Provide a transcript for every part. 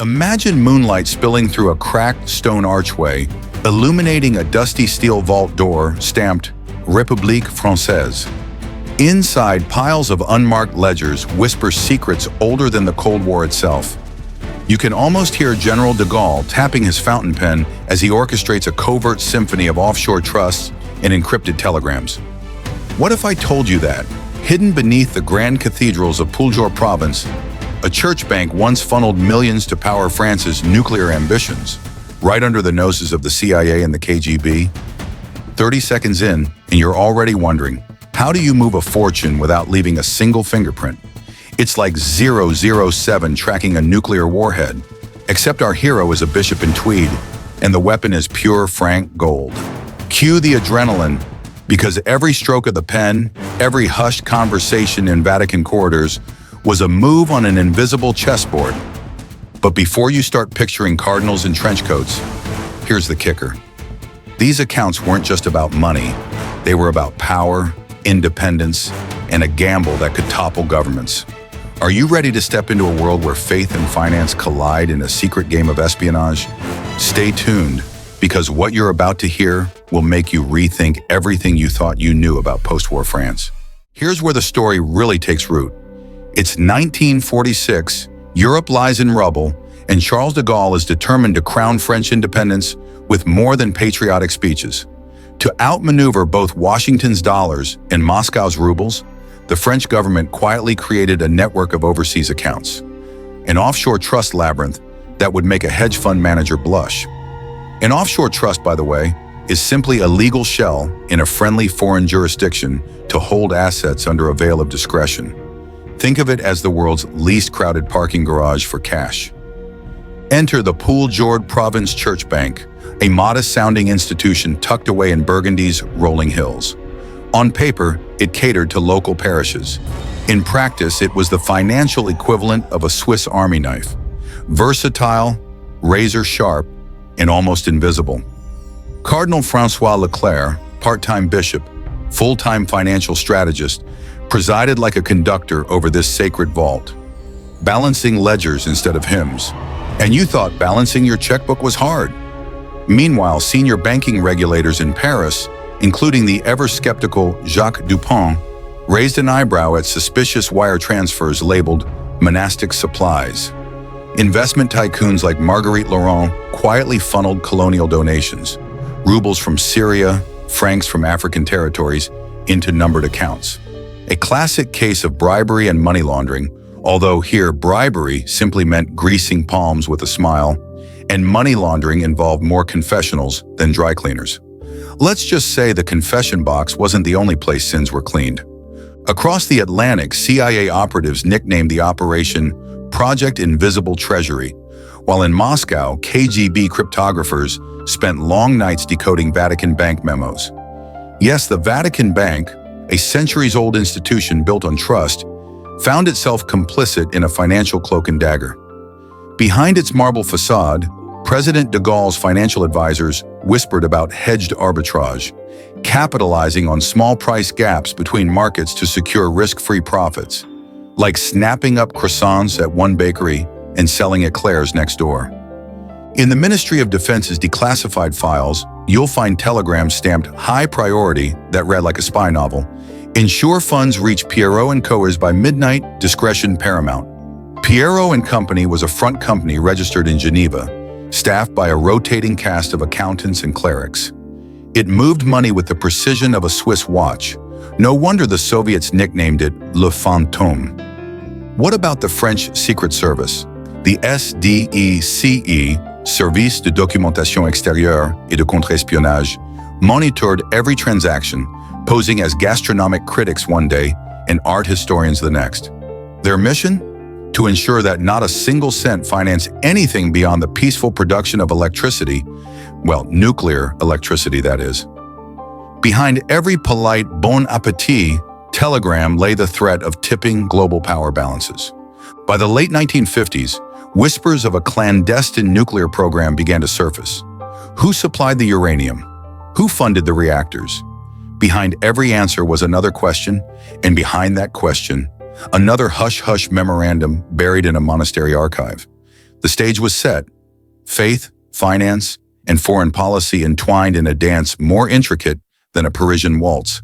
Imagine moonlight spilling through a cracked stone archway, illuminating a dusty steel vault door stamped République Française. Inside, piles of unmarked ledgers whisper secrets older than the Cold War itself. You can almost hear General de Gaulle tapping his fountain pen as he orchestrates a covert symphony of offshore trusts and encrypted telegrams. What if I told you that, hidden beneath the grand cathedrals of Pouljord Province, a church bank once funneled millions to power France's nuclear ambitions, right under the noses of the CIA and the KGB? 30 seconds in, and you're already wondering, how do you move a fortune without leaving a single fingerprint? It's like 007 tracking a nuclear warhead, except our hero is a bishop in tweed, and the weapon is pure franc gold. Cue the adrenaline, because every stroke of the pen, every hushed conversation in Vatican corridors was a move on an invisible chessboard. But before you start picturing cardinals in trench coats, here's the kicker. These accounts weren't just about money. They were about power, independence, and a gamble that could topple governments. Are you ready to step into a world where faith and finance collide in a secret game of espionage? Stay tuned, because what you're about to hear will make you rethink everything you thought you knew about post-war France. Here's where the story really takes root. It's 1946, Europe lies in rubble, and Charles de Gaulle is determined to crown French independence with more than patriotic speeches. To outmaneuver both Washington's dollars and Moscow's rubles, the French government quietly created a network of overseas accounts, an offshore trust labyrinth that would make a hedge fund manager blush. An offshore trust, by the way, is simply a legal shell in a friendly foreign jurisdiction to hold assets under a veil of discretion. Think of it as the world's least crowded parking garage for cash. Enter the Pouljord Province Church Bank, a modest-sounding institution tucked away in Burgundy's rolling hills. On paper, it catered to local parishes. In practice, it was the financial equivalent of a Swiss Army knife. Versatile, razor-sharp, and almost invisible. Cardinal François Leclerc, part-time bishop, full-time financial strategist, presided like a conductor over this sacred vault, balancing ledgers instead of hymns. And you thought balancing your checkbook was hard. Meanwhile, senior banking regulators in Paris, including the ever-skeptical Jacques Dupont, raised an eyebrow at suspicious wire transfers labeled monastic supplies. Investment tycoons like Marguerite Laurent quietly funneled colonial donations, rubles from Syria, francs from African territories, into numbered accounts. A classic case of bribery and money laundering, although here bribery simply meant greasing palms with a smile, and money laundering involved more confessionals than dry cleaners. Let's just say the confession box wasn't the only place sins were cleaned. Across the Atlantic, CIA operatives nicknamed the operation Project Invisible Treasury, while in Moscow, KGB cryptographers spent long nights decoding Vatican Bank memos. Yes, the Vatican Bank, a centuries-old institution built on trust, found itself complicit in a financial cloak and dagger. Behind its marble facade, President de Gaulle's financial advisors whispered about hedged arbitrage, capitalizing on small price gaps between markets to secure risk-free profits, like snapping up croissants at one bakery and selling eclairs next door. In the Ministry of Defense's declassified files, you'll find telegrams stamped high priority that read like a spy novel. Ensure funds reach Pierrot and Coers by midnight, discretion paramount. Pierrot and Company was a front company registered in Geneva, staffed by a rotating cast of accountants and clerics. It moved money with the precision of a Swiss watch. No wonder the Soviets nicknamed it Le Fantôme. What about the French Secret Service? The SDECE, Service de Documentation Extérieure et de Contre-Espionnage, monitored every transaction, posing as gastronomic critics one day and art historians the next. Their mission? To ensure that not a single cent financed anything beyond the peaceful production of electricity, well, nuclear electricity, that is. Behind every polite bon appetit telegram lay the threat of tipping global power balances. By the late 1950s, whispers of a clandestine nuclear program began to surface. Who supplied the uranium? Who funded the reactors? Behind every answer was another question, and behind that question, another hush-hush memorandum buried in a monastery archive. The stage was set. Faith, finance, and foreign policy entwined in a dance more intricate than a Parisian waltz.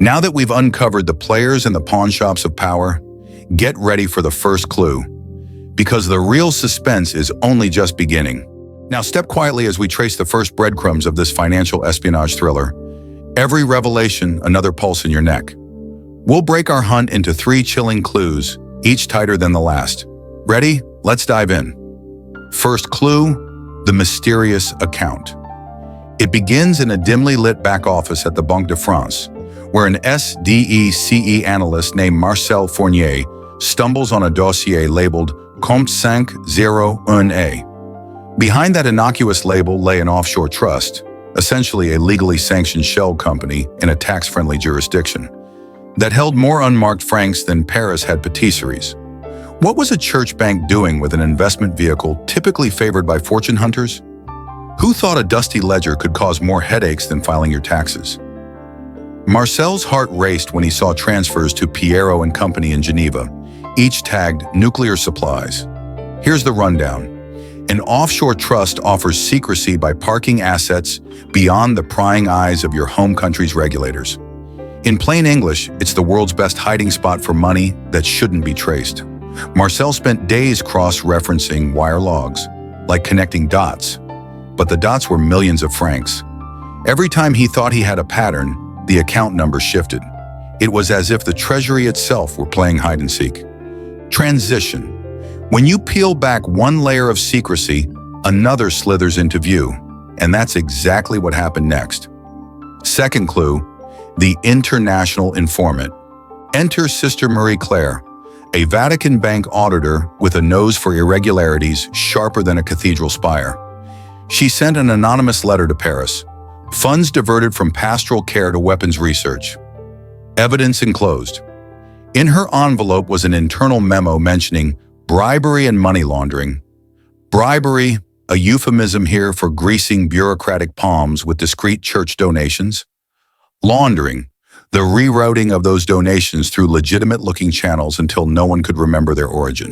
Now that we've uncovered the players and the pawnshops of power, get ready for the first clue, because the real suspense is only just beginning. Now step quietly as we trace the first breadcrumbs of this financial espionage thriller. Every revelation, another pulse in your neck. We'll break our hunt into 3 chilling clues, each tighter than the last. Ready? Let's dive in. First clue, the mysterious account. It begins in a dimly lit back office at the Banque de France, where an SDECE analyst named Marcel Fournier stumbles on a dossier labeled Compte 501A. Behind that innocuous label lay an offshore trust, essentially a legally sanctioned shell company in a tax-friendly jurisdiction, that held more unmarked francs than Paris had patisseries. What was a church bank doing with an investment vehicle typically favored by fortune hunters? Who thought a dusty ledger could cause more headaches than filing your taxes? Marcel's heart raced when he saw transfers to Piero and Company in Geneva, each tagged nuclear supplies. Here's the rundown. An offshore trust offers secrecy by parking assets beyond the prying eyes of your home country's regulators. In plain English, it's the world's best hiding spot for money that shouldn't be traced. Marcel spent days cross-referencing wire logs, like connecting dots, but the dots were millions of francs. Every time he thought he had a pattern, the account number shifted. It was as if the Treasury itself were playing hide-and-seek. Transition. When you peel back one layer of secrecy, another slithers into view, and that's exactly what happened next. Second clue, the international informant. Enter Sister Marie Claire, a Vatican Bank auditor with a nose for irregularities sharper than a cathedral spire. She sent an anonymous letter to Paris. Funds diverted from pastoral care to weapons research. Evidence enclosed. In her envelope was an internal memo mentioning bribery and money laundering. Bribery, a euphemism here for greasing bureaucratic palms with discreet church donations. Laundering, the rerouting of those donations through legitimate-looking channels until no one could remember their origin.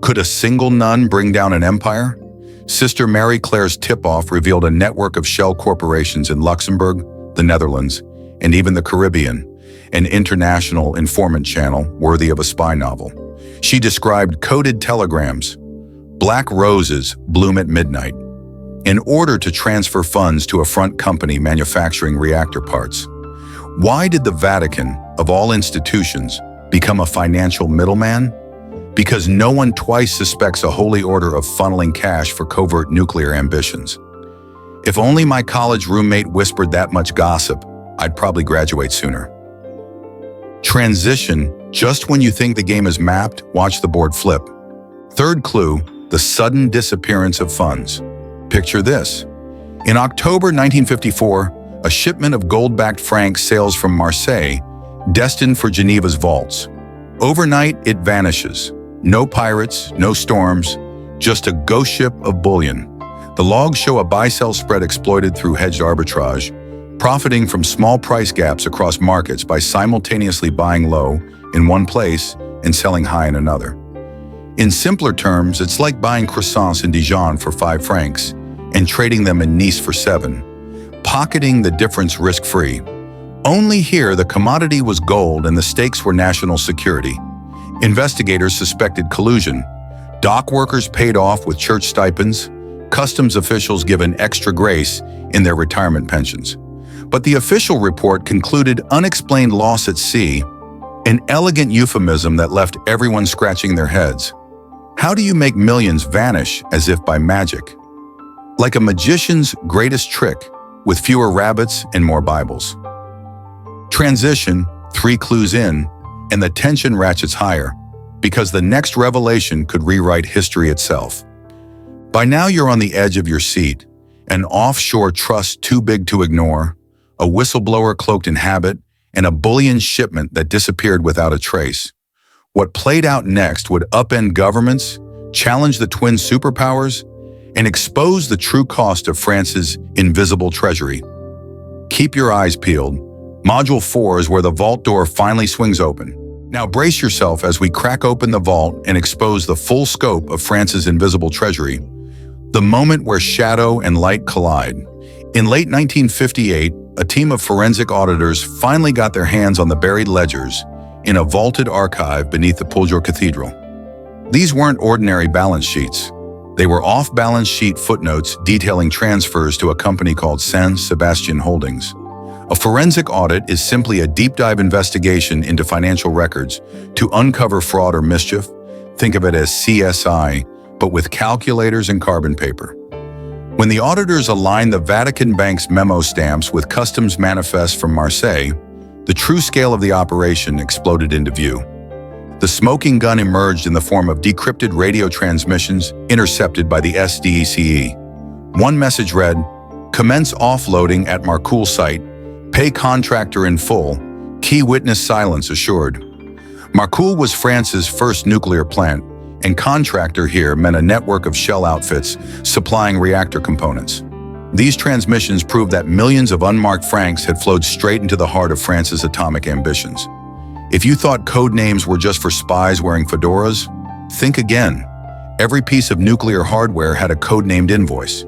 Could a single nun bring down an empire? Sister Mary Claire's tip-off revealed a network of shell corporations in Luxembourg, the Netherlands, and even the Caribbean, an international informant channel worthy of a spy novel. She described coded telegrams. Black roses bloom at midnight, in order to transfer funds to a front company manufacturing reactor parts. Why did the Vatican, of all institutions, become a financial middleman? Because no one twice suspects a holy order of funneling cash for covert nuclear ambitions. If only my college roommate whispered that much gossip, I'd probably graduate sooner. Transition, just when you think the game is mapped, watch the board flip. Third clue, the sudden disappearance of funds. Picture this. In October 1954, a shipment of gold-backed francs sails from Marseille, destined for Geneva's vaults. Overnight, it vanishes. No pirates, no storms, just a ghost ship of bullion. The logs show a buy-sell spread exploited through hedged arbitrage, profiting from small price gaps across markets by simultaneously buying low in one place and selling high in another. In simpler terms, it's like buying croissants in Dijon for 5 francs and trading them in Nice for 7, pocketing the difference risk-free. Only here, the commodity was gold and the stakes were national security. Investigators suspected collusion. Dock workers paid off with church stipends, customs officials given extra grace in their retirement pensions. But the official report concluded unexplained loss at sea, an elegant euphemism that left everyone scratching their heads. How do you make millions vanish as if by magic? Like a magician's greatest trick, with fewer rabbits and more Bibles. Transition, 3 clues in, and the tension ratchets higher, because the next revelation could rewrite history itself. By now you're on the edge of your seat, an offshore trust too big to ignore, a whistleblower cloaked in habit, and a bullion shipment that disappeared without a trace. What played out next would upend governments, challenge the twin superpowers, and expose the true cost of France's invisible treasury. Keep your eyes peeled. Module 4 is where the vault door finally swings open. Now brace yourself as we crack open the vault and expose the full scope of France's invisible treasury, the moment where shadow and light collide. In late 1958, a team of forensic auditors finally got their hands on the buried ledgers in a vaulted archive beneath the Pouljord Cathedral. These weren't ordinary balance sheets. They were off-balance sheet footnotes detailing transfers to a company called San Sebastian Holdings. A forensic audit is simply a deep-dive investigation into financial records to uncover fraud or mischief. Think of it as CSI, but with calculators and carbon paper. When the auditors aligned the Vatican Bank's memo stamps with customs manifests from Marseille, the true scale of the operation exploded into view. The smoking gun emerged in the form of decrypted radio transmissions intercepted by the SDECE. One message read, "Commence offloading at Marcoule site. Pay contractor in full. Key witness silence assured." Marcoule was France's first nuclear plant, and contractor here meant a network of shell outfits supplying reactor components. These transmissions proved that millions of unmarked francs had flowed straight into the heart of France's atomic ambitions. If you thought code names were just for spies wearing fedoras, think again. Every piece of nuclear hardware had a code-named invoice.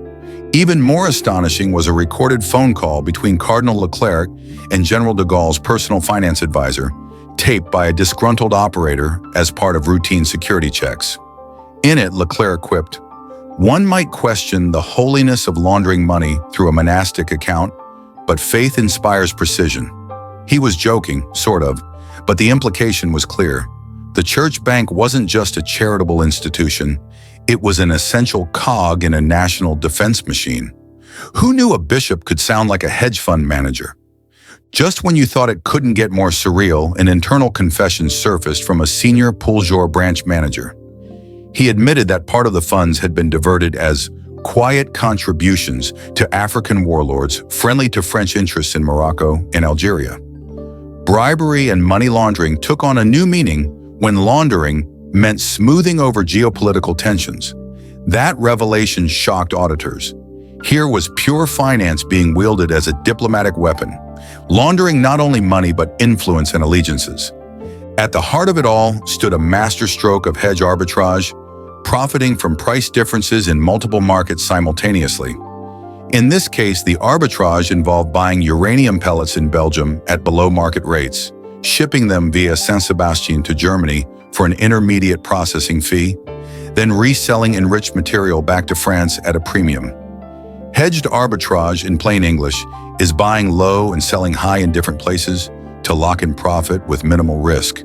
Even more astonishing was a recorded phone call between Cardinal Leclerc and General de Gaulle's personal finance advisor, taped by a disgruntled operator as part of routine security checks. In it, Leclerc quipped, "One might question the holiness of laundering money through a monastic account, but faith inspires precision." He was joking, sort of, but the implication was clear. The church bank wasn't just a charitable institution, it was an essential cog in a national defense machine. Who knew a bishop could sound like a hedge fund manager? Just when you thought it couldn't get more surreal, an internal confession surfaced from a senior Pouljord branch manager. He admitted that part of the funds had been diverted as quiet contributions to African warlords friendly to French interests in Morocco and Algeria. Bribery and money laundering took on a new meaning when laundering meant smoothing over geopolitical tensions. That revelation shocked auditors. Here was pure finance being wielded as a diplomatic weapon, laundering not only money but influence and allegiances. At the heart of it all stood a masterstroke of hedge arbitrage, profiting from price differences in multiple markets simultaneously. In this case, the arbitrage involved buying uranium pellets in Belgium at below-market rates, shipping them via San Sebastian to Germany for an intermediate processing fee, then reselling enriched material back to France at a premium. Hedged arbitrage, in plain English, is buying low and selling high in different places to lock in profit with minimal risk.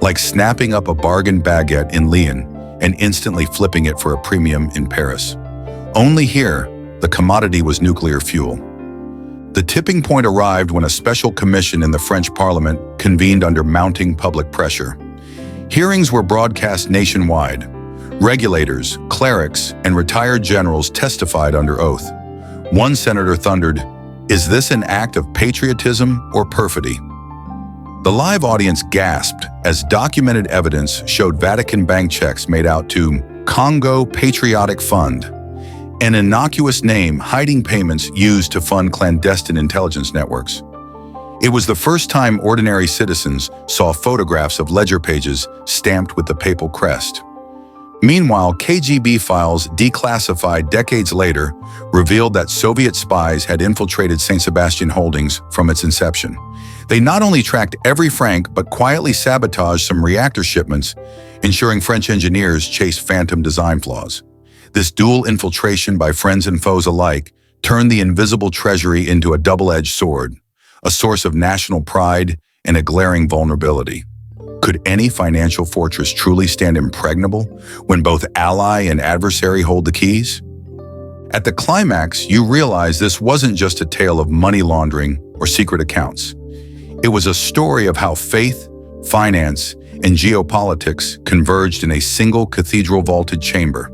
Like snapping up a bargain baguette in Lyon and instantly flipping it for a premium in Paris. Only here, the commodity was nuclear fuel. The tipping point arrived when a special commission in the French Parliament convened under mounting public pressure. Hearings were broadcast nationwide. Regulators, clerics, and retired generals testified under oath. One senator thundered, "Is this an act of patriotism or perfidy?" The live audience gasped as documented evidence showed Vatican Bank checks made out to Congo Patriotic Fund, an innocuous name hiding payments used to fund clandestine intelligence networks. It was the first time ordinary citizens saw photographs of ledger pages stamped with the papal crest. Meanwhile, KGB files declassified decades later revealed that Soviet spies had infiltrated St. Sebastian Holdings from its inception. They not only tracked every franc but quietly sabotaged some reactor shipments, ensuring French engineers chased phantom design flaws. This dual infiltration by friends and foes alike turned the invisible treasury into a double-edged sword, a source of national pride and a glaring vulnerability. Could any financial fortress truly stand impregnable when both ally and adversary hold the keys? At the climax, you realize this wasn't just a tale of money laundering or secret accounts. It was a story of how faith, finance, and geopolitics converged in a single cathedral-vaulted chamber.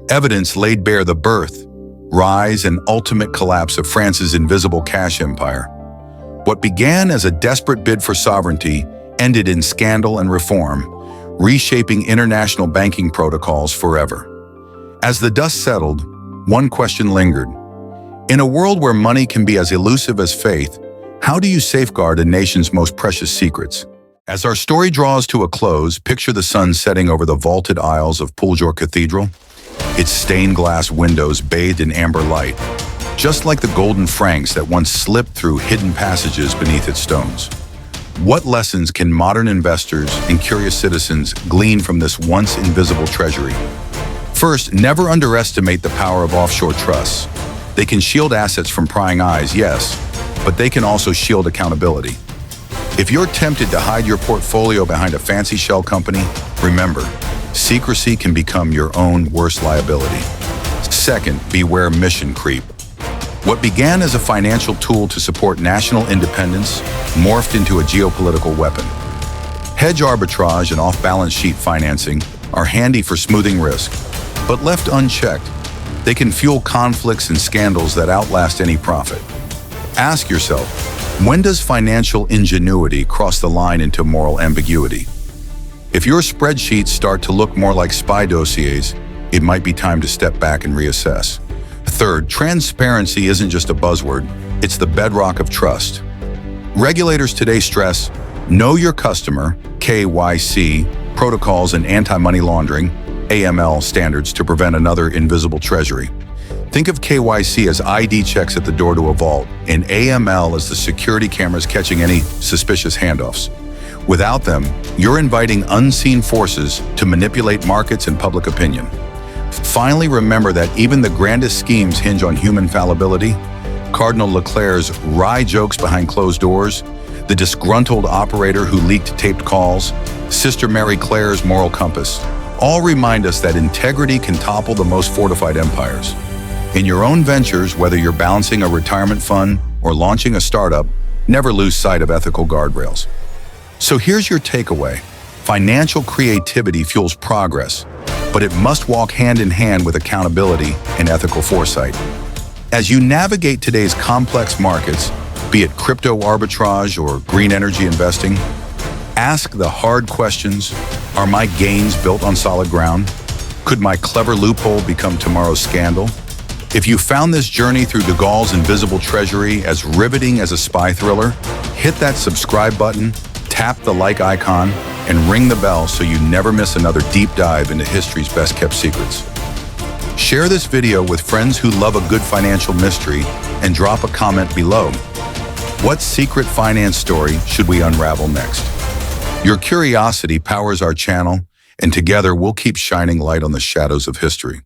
Evidence laid bare the birth, rise, and ultimate collapse of France's invisible cash empire. What began as a desperate bid for sovereignty ended in scandal and reform, reshaping international banking protocols forever. As the dust settled, one question lingered. In a world where money can be as elusive as faith, how do you safeguard a nation's most precious secrets? As our story draws to a close, picture the sun setting over the vaulted aisles of Pouljord Cathedral, its stained glass windows bathed in amber light, just like the golden francs that once slipped through hidden passages beneath its stones. What lessons can modern investors and curious citizens glean from this once invisible treasury? First, never underestimate the power of offshore trusts. They can shield assets from prying eyes, yes, but they can also shield accountability. If you're tempted to hide your portfolio behind a fancy shell company, remember, secrecy can become your own worst liability. Second, beware mission creep. What began as a financial tool to support national independence morphed into a geopolitical weapon. Hedge arbitrage and off-balance sheet financing are handy for smoothing risk, but left unchecked, they can fuel conflicts and scandals that outlast any profit. Ask yourself, when does financial ingenuity cross the line into moral ambiguity? If your spreadsheets start to look more like spy dossiers, it might be time to step back and reassess. Third, transparency isn't just a buzzword, it's the bedrock of trust. Regulators today stress, know your customer, KYC, protocols and anti-money laundering, AML standards to prevent another invisible treasury. Think of KYC as ID checks at the door to a vault, and AML as the security cameras catching any suspicious handoffs. Without them, you're inviting unseen forces to manipulate markets and public opinion. Finally, remember that even the grandest schemes hinge on human fallibility. Cardinal Leclerc's wry jokes behind closed doors, the disgruntled operator who leaked taped calls, Sister Mary Claire's moral compass, all remind us that integrity can topple the most fortified empires. In your own ventures, whether you're balancing a retirement fund or launching a startup, never lose sight of ethical guardrails. So here's your takeaway. Financial creativity fuels progress, but it must walk hand in hand with accountability and ethical foresight. As you navigate today's complex markets, be it crypto arbitrage or green energy investing, ask the hard questions. Are my gains built on solid ground? Could my clever loophole become tomorrow's scandal? If you found this journey through de Gaulle's invisible treasury as riveting as a spy thriller, hit that subscribe button, tap the like icon, and ring the bell so you never miss another deep dive into history's best-kept secrets. Share this video with friends who love a good financial mystery and drop a comment below. What secret finance story should we unravel next? Your curiosity powers our channel, and together we'll keep shining light on the shadows of history.